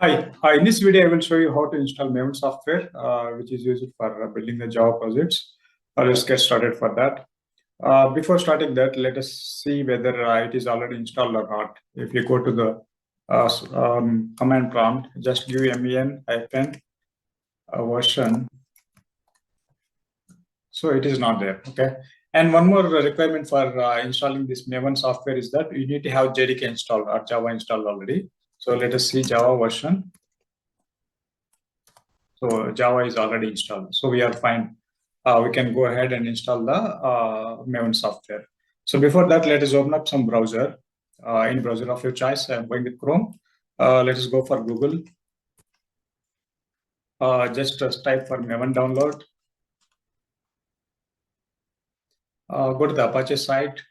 Hi. In this video, I will show you how to install maven software, which is used for building the Java projects. Let's get started for that. Before starting that, let us see whether it is already installed or not. If you go to the command prompt, just give men hyphen version. So it is not there. Okay. And one more requirement for installing this maven software is that you need to have JDK installed or Java installed already. So let us see Java version. So Java is already installed. So we are fine. We can go ahead and install the maven software. So before that, let us open up some browser. In browser of your choice, I'm going with Chrome. Let us go for Google. Just type for maven download. Go to the Apache site.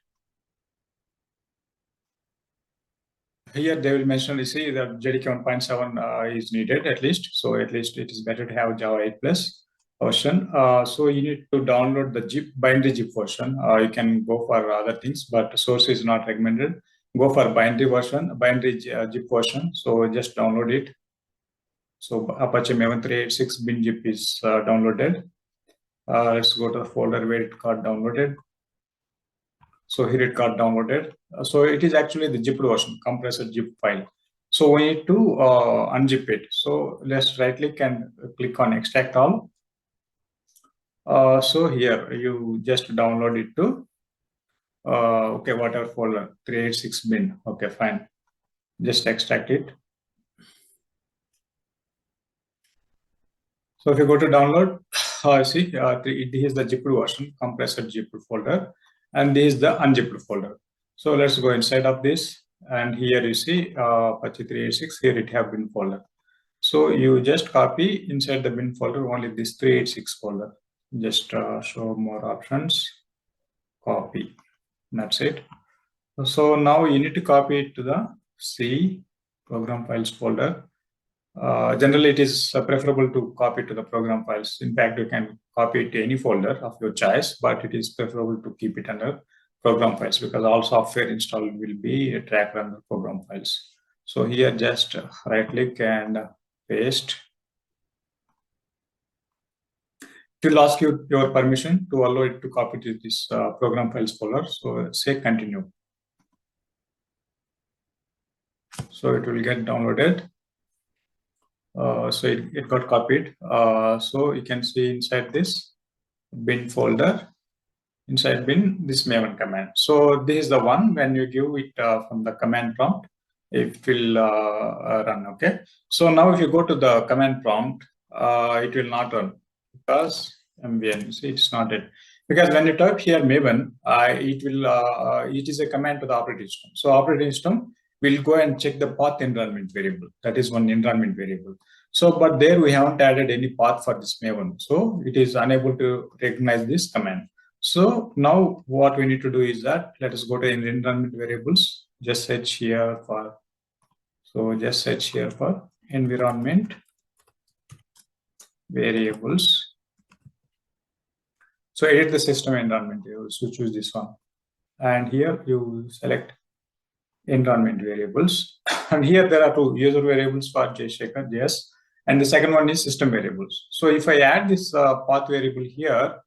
Here they will mention, you see that JDK 1.7 is needed at least. So at least it is better to have Java 8 plus version. So you need to download the zip binary zip version. You can go for other things, but source is not recommended. Go for binary version, binary zip version. So just download it. So Apache Maven 386 bin zip is downloaded. Let's go to the folder where it got downloaded. So here it got downloaded. So it is actually the zipped version, compressed zip file. So we need to unzip it. So let's right click and click on extract all. So here you just download it to okay, whatever folder, 386 bin. Okay, fine. Just extract it. So if you go to download, see, this is the zipped version, compressed zipped folder, and this is the unzipped folder. So let's go inside of this, and here you see Apache 386. Here it have bin folder. So you just copy inside the bin folder only this 386 folder. Just show more options. Copy. That's it. So now you need to copy it to the C program files folder. Generally, it is preferable to copy to the program files. In fact, you can copy it to any folder of your choice, but it is preferable to keep it under program files because all software installed will be tracked under program files. So here, just right click and paste. It will ask you your permission to allow it to copy to this program files folder. So say continue. So it will get downloaded. So it got copied. So you can see inside this bin folder, inside bin, this maven command. So this is the one when you give it from the command prompt, it will run. Okay. So now if you go to the command prompt, it will not run because MVN, you see it's not it. Because when you type here maven, it is a command to the operating system. So operating system will go and check the path environment variable. That is one environment variable. So, but there we haven't added any path for this maven. So it is unable to recognize this command. So now what we need to do is that let us go to environment variables. Just search here for, so just search here for environment variables. So edit the system environment variables. So choose this one. And here you select environment variables. And here there are two user variables for JS, and the second one is system variables. So if I add this path variable here,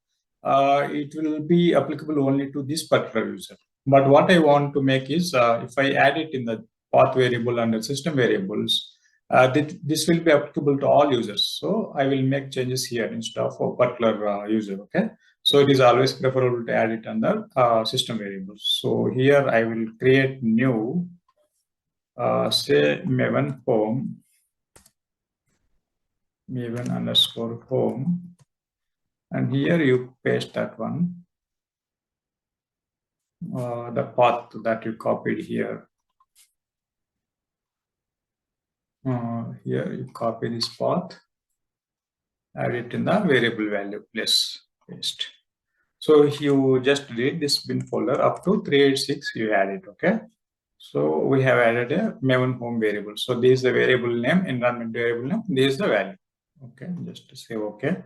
it will be applicable only to this particular user. But what I want to make is if I add it in the path variable under system variables, this will be applicable to all users. So I will make changes here instead of a particular user. Okay. So it is always preferable to add it under system variables. So here I will create new, say maven home, maven underscore home. And here you paste that one, the path that you copied here. Here you copy this path, add it in the variable value place, paste. So you just read this bin folder up to 386, you add it, okay? So we have added a maven home variable. So this is the variable name, environment variable name, this is the value. Okay, just to say okay.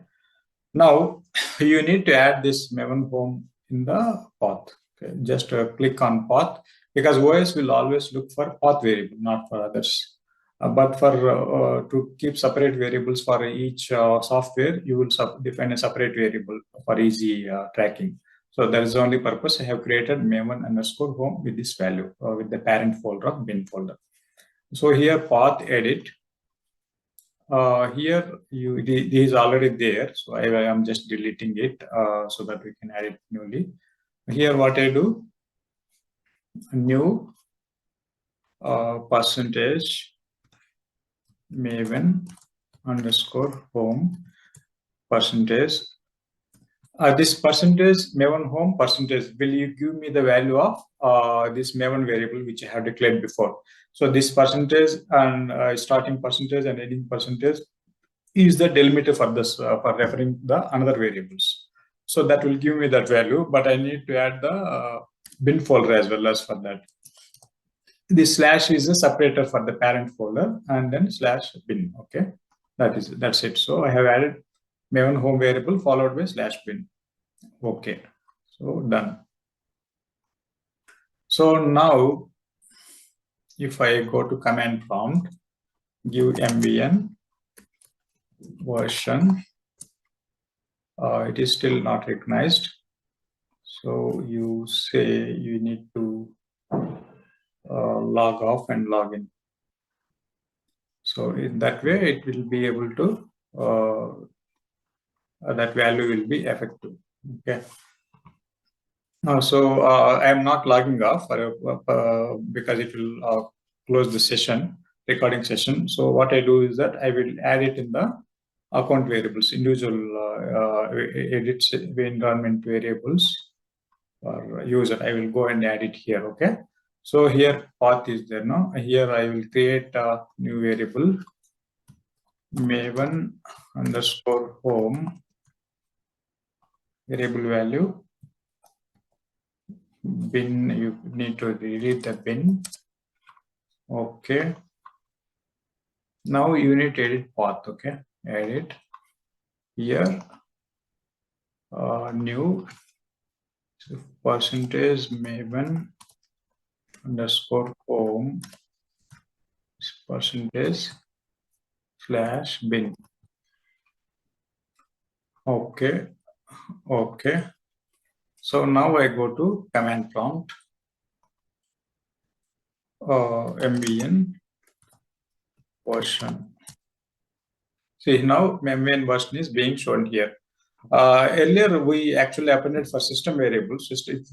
Now you need to add this maven home in the path. Okay, just click on path because OS will always look for path variable, not for others. But for to keep separate variables for each software, you will define a separate variable for easy tracking. So that is the only purpose I have created maven underscore home with this value with the parent folder of bin folder. So here path edit. Here it is already there, so I am just deleting it so that we can add it newly. Here what I do, new percentage maven underscore home percentage. This percentage maven home percentage, will you give me the value of this maven variable which I have declared before? So this percentage and starting percentage and ending percentage is the delimiter for this for referring the another variables. So that will give me that value, but I need to add the bin folder as well as for that. This slash is a separator for the parent folder and then slash bin. Okay, that's it. So I have added maven home variable followed by slash bin. Okay, so done. So now if I go to command prompt, give mvn version, it is still not recognized. So you say you need to log off and log in. So in that way, it will be able to, that value will be effective. Okay. So I am not logging off because it will close the session, recording session. So what I do is that I will add it in the account variables, individual edits environment variables or user. I will go and add it here. Okay. So here path is there now. Here I will create a new variable maven underscore home variable value bin. You need to delete the bin. Okay. Now you need to edit path. Okay. Edit here. New percentage maven underscore home percentage slash bin. Okay. Okay. So now I go to command prompt, mvn version. See, now maven version is being shown here. Earlier, we actually appended for system variables.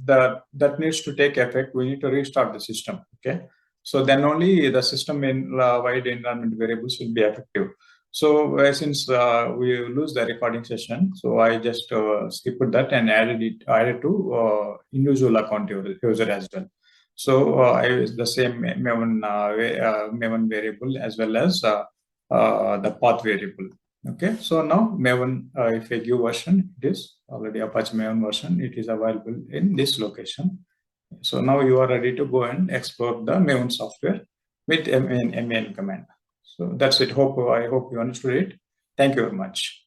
That needs to take effect, we need to restart the system. Okay, so then only the system wide environment variables will be effective. So since we lose the recording session, so I just skipped that and added to individual account user as well. So I use the same maven variable as well as the path variable. Okay, so now maven, if I give version, it is already Apache maven version. It is available in this location. So now you are ready to go and explore the maven software with man command. So that's it. I hope you understood it. Thank you very much.